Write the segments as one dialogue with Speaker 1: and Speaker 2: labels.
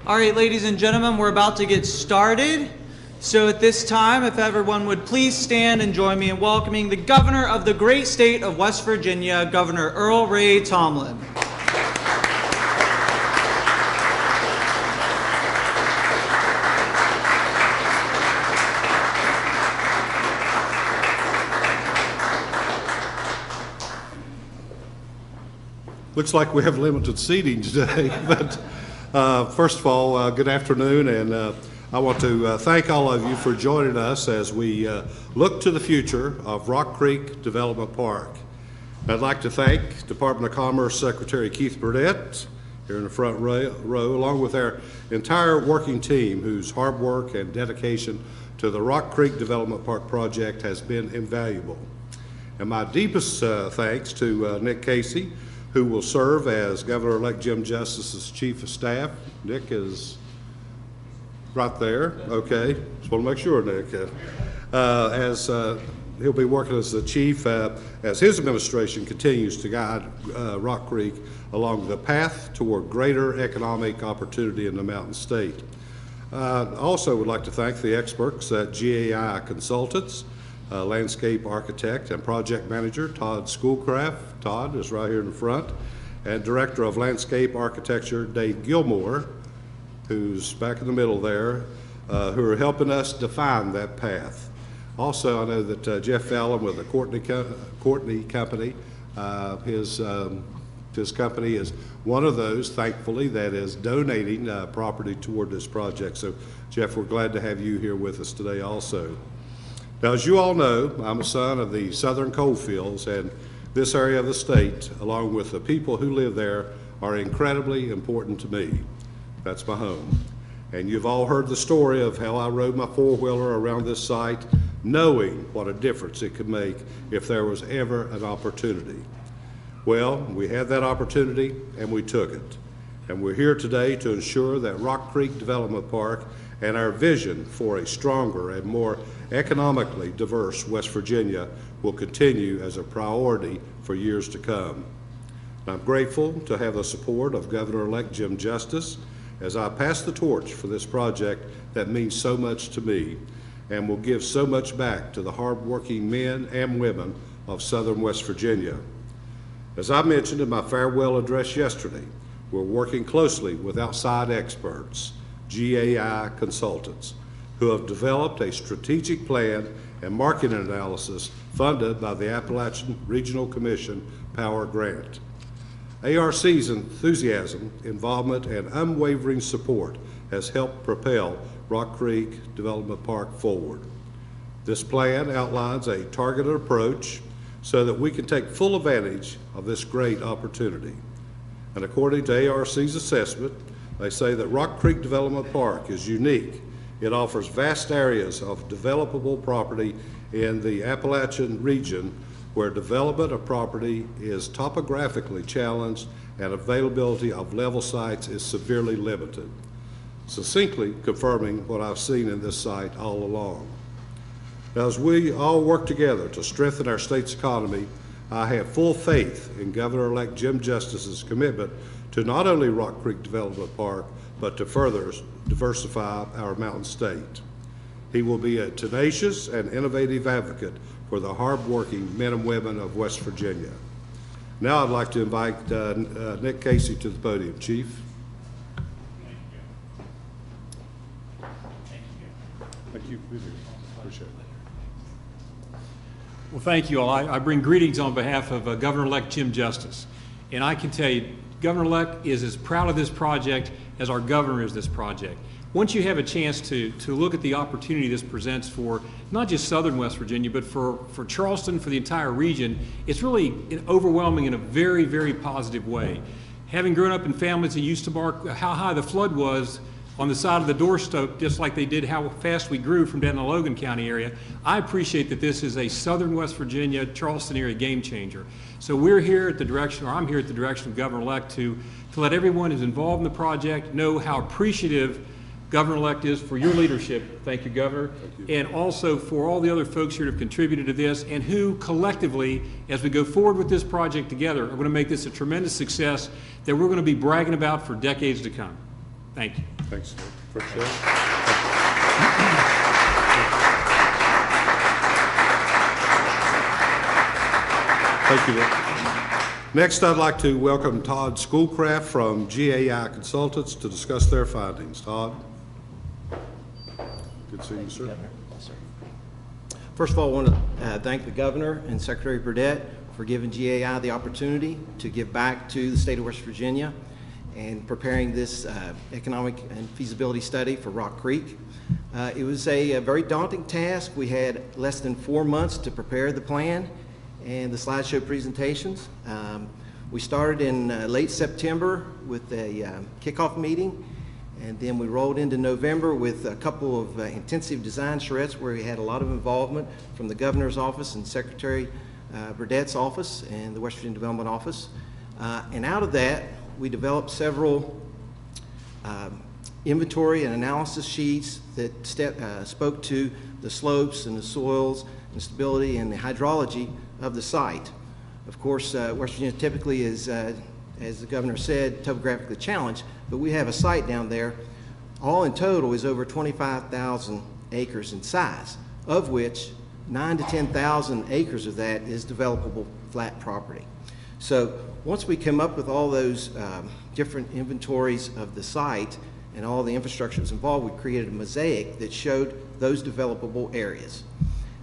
Speaker 1: All right, ladies and gentlemen, we're about to get started. So at this time, if everyone would please stand and join me in welcoming the Governor of the great state of West Virginia, Governor Earl Ray Tomblin.
Speaker 2: Looks like we have limited seating today, but first of all, good afternoon, and I want to thank all of you for joining us as we look to the future of Rock Creek Development Park. I'd like to thank Department of Commerce Secretary Keith Burdett here in the front row, along with our entire working team whose hard work and dedication to the Rock Creek Development Park project has been invaluable. And my deepest thanks to Nick Casey, who will serve as Governor-elect Jim Justice's Chief of Staff. Nick is right there, okay. Just want to make sure, Nick. As he'll be working as the chief as his administration continues to guide Rock Creek along the path toward greater economic opportunity in the Mountain State. Also would like to thank the experts at GAI Consultants, landscape architect and project manager Todd Schoolcraft. Todd is right here in the front, and director of landscape architecture Dave Gilmore, who's back in the middle there, who are helping us define that path. Also, I know that Jeff Fallon with the Courtney Company, his company is one of those, thankfully, that is donating property toward this project. So, Jeff, we're glad to have you here with us today also. Now, as you all know, I'm a son of the southern coal fields, and this area of the state, along with the people who live there, are incredibly important to me. That's my home. And you've all heard the story of how I rode my four-wheeler around this site, knowing what a difference it could make if there was ever an opportunity. Well, we had that opportunity and we took it. And we're here today to ensure that Rock Creek Development Park and our vision for a stronger and more economically diverse West Virginia will continue as a priority for years to come. And I'm grateful to have the support of Governor-elect Jim Justice as I pass the torch for this project that means so much to me and will give so much back to the hardworking men and women of southern West Virginia. As I mentioned in my farewell address yesterday, we're working closely with outside experts, GAI Consultants, who have developed a strategic plan and market analysis funded by the Appalachian Regional Commission Power Grant. ARC's enthusiasm, involvement, and unwavering support has helped propel Rock Creek Development Park forward. This plan outlines a targeted approach so that we can take full advantage of this great opportunity. And according to ARC's assessment, they say that Rock Creek Development Park is unique. It offers vast areas of developable property in the Appalachian region where development of property is topographically challenged and availability of level sites is severely limited, succinctly confirming what I've seen in this site all along. Now, as we all work together to strengthen our state's economy, I have full faith in Governor-elect Jim Justice's commitment to not only Rock Creek Development Park, but to further diversify our mountain state. He will be a tenacious and innovative advocate for the hardworking men and women of West Virginia. Now I'd like to invite Nick Casey to the podium. Chief. Thank you. Appreciate it.
Speaker 3: Well, thank you all. I bring greetings on behalf of Governor-elect Jim Justice. And I can tell you, Governor-elect is as proud of this project as our governor is this project. Once you have a chance to look at the opportunity this presents for not just southern West Virginia, but for Charleston, for the entire region, it's really overwhelming in a very, very positive way. Having grown up in families that used to mark how high the flood was on the side of the doorstep, just like they did how fast we grew from down in the Logan County area, I appreciate that this is a southern West Virginia, Charleston area game changer. So we're here at the direction, or I'm here at the direction of Governor-elect to let everyone who's involved in the project know how appreciative Governor-elect is for your leadership. Thank you, Governor. Thank you. And also for all the other folks here who have contributed to this and who collectively, as we go forward with this project together, are going to make this a tremendous success that we're going to be bragging about for decades to come. Thank you.
Speaker 2: Thanks, Nick. Appreciate it. Thank you, Nick. Next, I'd like to welcome Todd Schoolcraft from GAI Consultants to discuss their findings. Todd? Good seeing you, sir.
Speaker 4: Yes, sir. First of all, I want to thank the Governor and Secretary Burdette for giving GAI the opportunity to give back to the state of West Virginia and preparing this economic and feasibility study for Rock Creek. It was a very daunting task. We had less than 4 months to prepare the plan and the slideshow presentations. We started in late September with a kickoff meeting, and then we rolled into November with a couple of intensive design charrettes where we had a lot of involvement from the Governor's office and Secretary Burdette's office and the West Virginia Development Office. And out of that, we developed several inventory and analysis sheets that spoke to the slopes and the soils and stability and the hydrology of the site. Of course, West Virginia typically is, as the Governor said, topographically challenged, but we have a site down there, all in total is over 25,000 acres in size, of which 9,000 to 10,000 acres of that is developable flat property. So once we come up with all those different inventories of the site and all the infrastructure that's involved, we created a mosaic that showed those developable areas.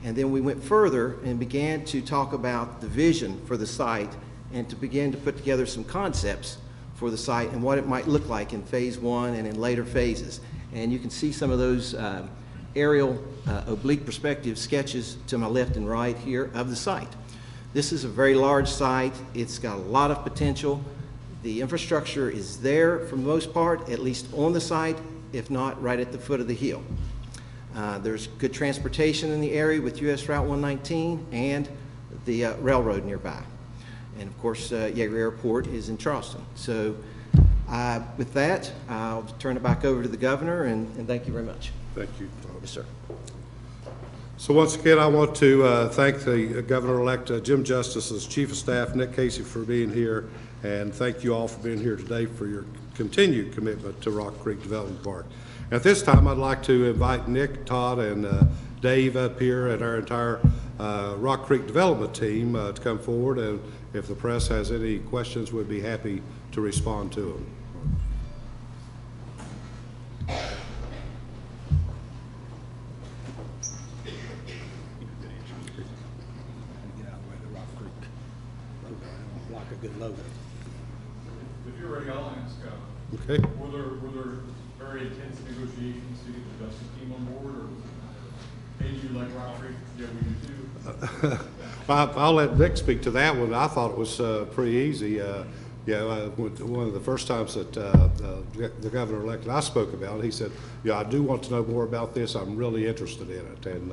Speaker 4: And then we went further and began to talk about the vision for the site and to begin to put together some concepts for the site and what it might look like in phase 1 and in later phases. And you can see some of those aerial oblique perspective sketches to my left and right here of the site. This is a very large site. It's got a lot of potential. The infrastructure is there for the most part, at least on the site, if not right at the foot of the hill. There's good transportation in the area with US Route 119 and the railroad nearby. And of course, Yeager Airport is in Charleston. So with that, I'll turn it back over to the Governor, and thank you very much.
Speaker 2: Thank you, Todd.
Speaker 4: Yes, sir.
Speaker 2: So once again, I want to thank the Governor-elect Jim Justice's Chief of Staff, Nick Casey, for being here, and thank you all for being here today for your continued commitment to Rock Creek Development Park. At this time, I'd like to invite Nick, Todd, and Dave up here and our entire Rock Creek Development team to come forward, and if the press has any questions, we'd be happy to respond to them.
Speaker 5: Good logo.
Speaker 6: If you're ready, I'll ask.
Speaker 2: Okay.
Speaker 6: Were there very intense negotiations to get the justice team on board, or hey, you like Rock Creek? Yeah, we do too.
Speaker 2: I'll let Nick speak to that one. I thought it was pretty easy. One of the first times that the governor-elect and I spoke about it, he said, "Yeah, I do want to know more about this. I'm really interested in it." And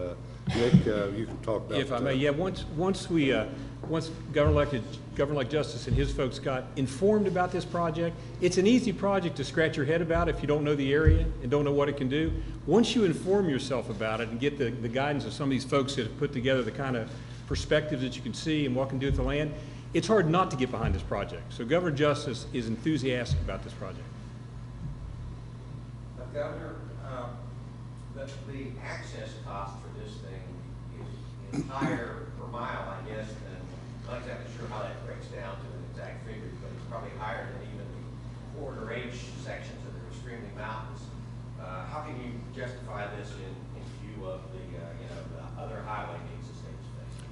Speaker 2: Nick, you can talk about.
Speaker 3: If I may, yeah. Once Governor-elect Justice and his folks got informed about this project, it's an easy project to scratch your head about if you don't know the area and don't know what it can do. Once you inform yourself about it and get the guidance of some of these folks that have put together the kind of perspectives that you can see and what can do with the land, it's hard not to get behind this project. So Governor Justice is enthusiastic about this project.
Speaker 7: Governor, the access cost for this thing is higher per mile, I guess, than, I'm not exactly sure how that breaks down to an exact figure, but it's probably higher than even the corridor H sections that are extremely mountainous. How can you justify this in view of the the other highway needs the state's facing?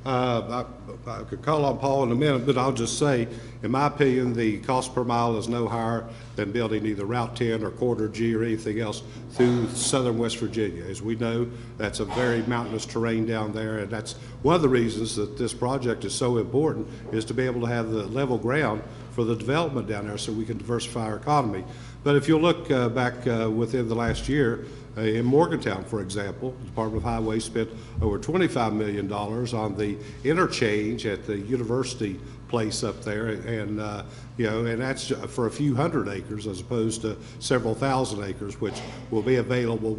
Speaker 2: I could call on Paul in a minute, but I'll just say, in my opinion, the cost per mile is no higher than building either Route 10 or Corridor G or anything else through southern West Virginia. As we know, that's a very mountainous terrain down there, and that's one of the reasons that this project is so important, is to be able to have the level ground for the development down there so we can diversify our economy. But if you look back within the last year, in Morgantown, for example, the Department of Highways spent over $25 million on the interchange at the university place up there, and and that's for a few hundred acres as opposed to several thousand acres, which will be available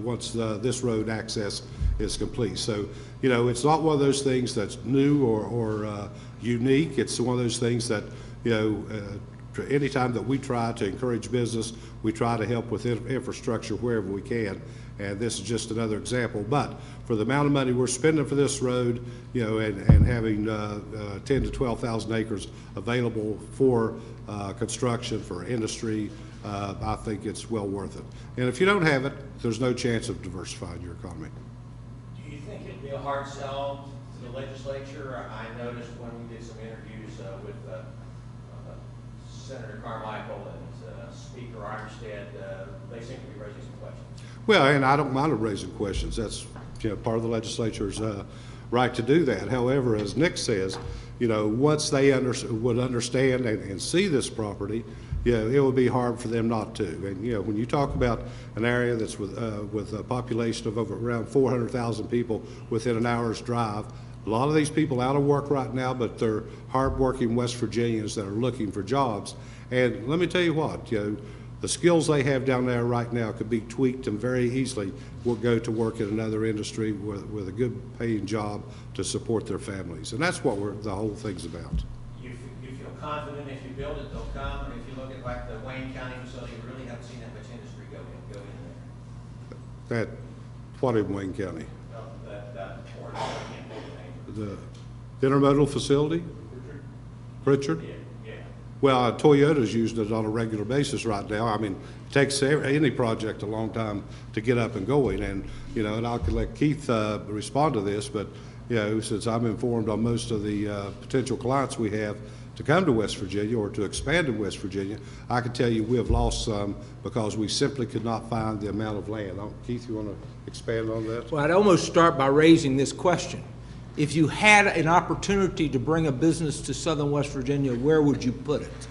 Speaker 2: once this road access is complete. So, it's not one of those things that's new or unique. It's one of those things that anytime that we try to encourage business, we try to help with infrastructure wherever we can. And this is just another example. But for the amount of money we're spending for this road, you know, and having 10 to 12,000 acres available for construction, for industry, I think it's well worth it. And if you don't have it, there's no chance of diversifying your economy.
Speaker 7: Do you think it'd be a hard sell to the legislature? I noticed when we did some interviews with Senator Carmichael and Speaker Armstead, they seem to be raising some questions.
Speaker 2: Well, and I don't mind raising questions. That's, you know, part of the legislature's right to do that. However, as Nick says, you know, once they would understand and see this property, you know, it would be hard for them not to. And, you know, when you talk about an area that's with a population of over around 400,000 people within an hour's drive, a lot of these people out of work right now, but they're hardworking West Virginians that are looking for jobs. And let me tell you what, you know, the skills they have down there right now could be tweaked and very easily will go to work in another industry with a good paying job to support their families. And that's what the whole thing's about.
Speaker 7: You feel confident if you build it, they'll come? And if you look at like the Wayne County facility, you really haven't seen that much industry go in there.
Speaker 2: That, what in Wayne County?
Speaker 7: Well, that orange, I can't think of the name.
Speaker 2: The intermodal facility? Pritchard?
Speaker 7: Yeah.
Speaker 2: Well, Toyota's using it on a regular basis right now. I mean, it takes any project a long time to get up and going. And, you know, and I'll let Keith respond to this, but, you know, since I'm informed on most of the potential clients we have to come to West Virginia or to expand in West Virginia, I can tell you we have lost some because we simply could not find the amount of land. Keith, you want to expand on that?
Speaker 5: Well, I'd almost start by raising this question. If you had an opportunity to bring a business to southern West Virginia, where would you put it?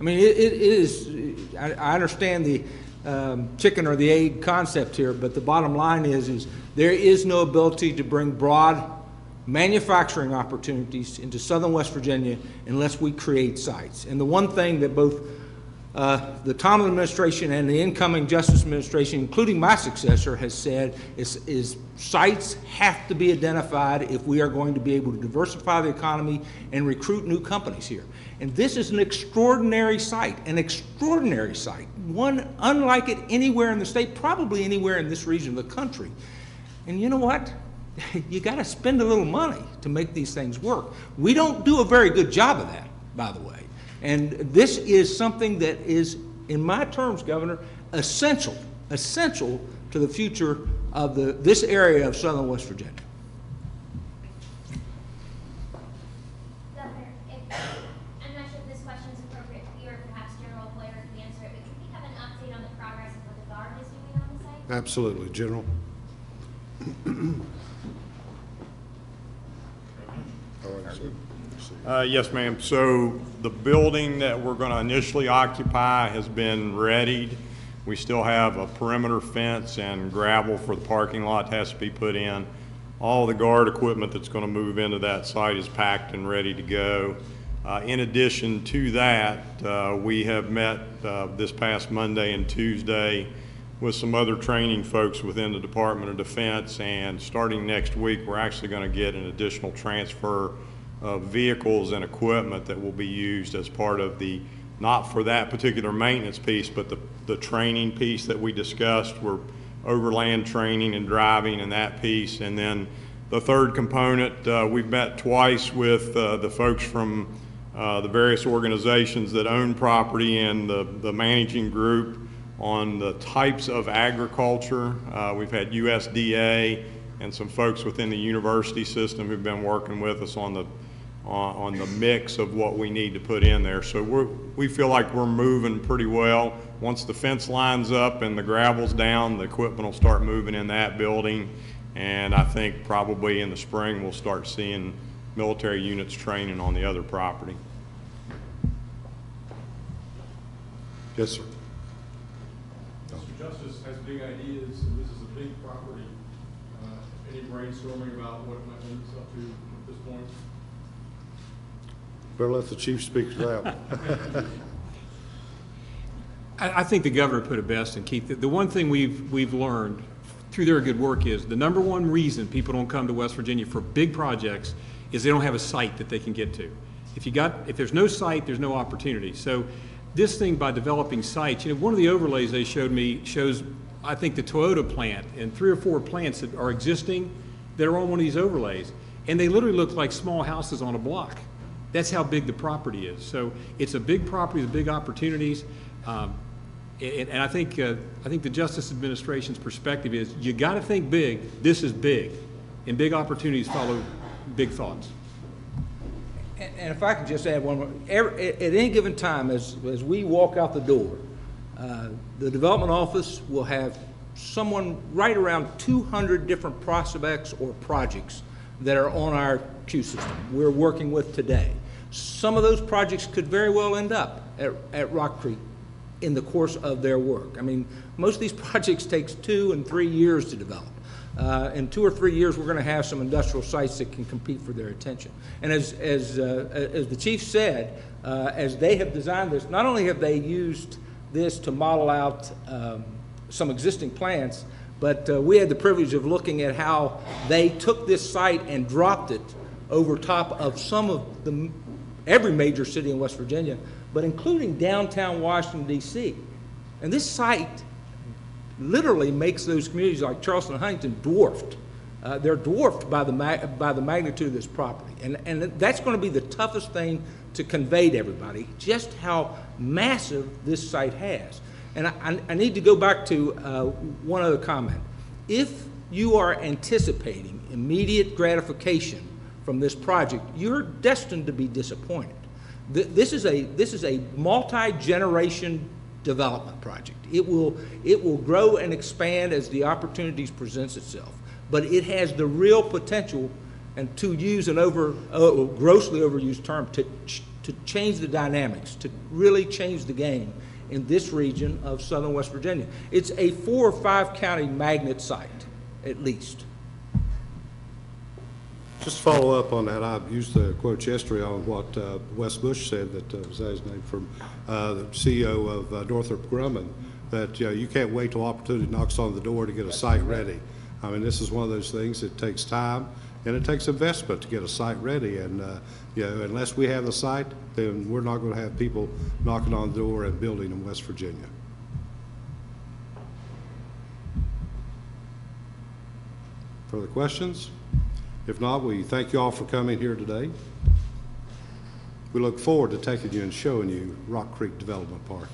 Speaker 5: I mean, it is, I understand the chicken or the egg concept here, but the bottom line is there is no ability to bring broad manufacturing opportunities into southern West Virginia unless we create sites. And the one thing that both the Tomblin administration and the incoming Justice administration, including my successor, has said is sites have to be identified if we are going to be able to diversify the economy and recruit new companies here. And this is an extraordinary site, one unlike it anywhere in the state, probably anywhere in this region of the country. And you know what? You got to spend a little money to make these things work. We don't do a very good job of that, by the way. And this is something that is, in my terms, Governor, essential to the future of this area of southern West Virginia.
Speaker 8: Governor, I'm not sure if this question is appropriate for you or perhaps General Blair can answer it, but could we have an update on the progress of what the Guard is doing on the site?
Speaker 2: Absolutely, General.
Speaker 6: Yes, ma'am. So the building that we're going to initially occupy has been readied. We still have a perimeter fence and gravel for the parking lot that has to be put in. All the guard equipment that's going to move into that site is packed and ready to go. In addition to that, we have met this past Monday and Tuesday with some other training folks within the Department of Defense, and starting next week, we're actually going to get an additional transfer of vehicles and equipment that will be used as part of the, not for that particular maintenance piece, but the training piece that we discussed. We're overland training and driving and that piece. And then the third component, we've met twice with the folks from the various organizations that own property and the managing group on the types of agriculture. We've had USDA and some folks within the university system who've been working with us on the mix of what we need to put in there. So we feel like we're moving pretty well. Once the fence lines up and the gravel's down, the equipment will start moving in that building. And I think probably in the spring, we'll start seeing military units training on the other property.
Speaker 2: Yes, sir.
Speaker 6: Mr. Justice has big ideas, and this is a big property. Any brainstorming about what it might lead us up to at this point?
Speaker 2: Better let the chief speak to that.
Speaker 3: I think the governor put it best, and Keith, the one thing we've learned through their good work is the number one reason people don't come to West Virginia for big projects is they don't have a site that they can get to. If there's no site, there's no opportunity. So this thing, by developing sites, one of the overlays they showed me shows, I think, the Toyota plant and 3 or 4 plants that are existing that are on one of these overlays. And they literally look like small houses on a block. That's how big the property is. So it's a big property with big opportunities. And I think the Justice Administration's perspective is, you got to think big. This is big, and big opportunities follow big thoughts.
Speaker 5: And if I could just add one more, at any given time, as we walk out the door, the development office will have someone right around 200 different prospects or projects that are on our queue system we're working with today. Some of those projects could very well end up at Rock Creek in the course of their work. I mean, most of these projects takes 2 and 3 years to develop. In 2 or 3 years, we're going to have some industrial sites that can compete for their attention. And as the chief said, as they have designed this, not only have they used this to model out some existing plants, but we had the privilege of looking at how they took this site and dropped it over top of every major city in West Virginia, but including downtown Washington, D.C. And this site literally makes those communities like Charleston and Huntington dwarfed. They're dwarfed by the magnitude of this property. And that's going to be the toughest thing to convey to everybody, just how massive this site has. And I need to go back to one other comment. If you are anticipating immediate gratification from this project, you're destined to be disappointed. This is a multi-generation development project. It will grow and expand as the opportunities presents itself. But it has the real potential, and to use an grossly overused term, to change the dynamics, to really change the game in this region of southern West Virginia. It's a 4 or 5 county magnet site, at least.
Speaker 2: Just to follow up on that, I've used the quote yesterday on what Wes Bush said, that was that his name, from the CEO of Northrop Grumman, that you can't wait till opportunity knocks on the door to get a site ready. I mean, this is one of those things that takes time and it takes investment to get a site ready. And unless we have the site, then we're not going to have people knocking on the door and building in West Virginia. Further questions? If not, we thank you all for coming here today. We look forward to taking you and showing you Rock Creek Development Park.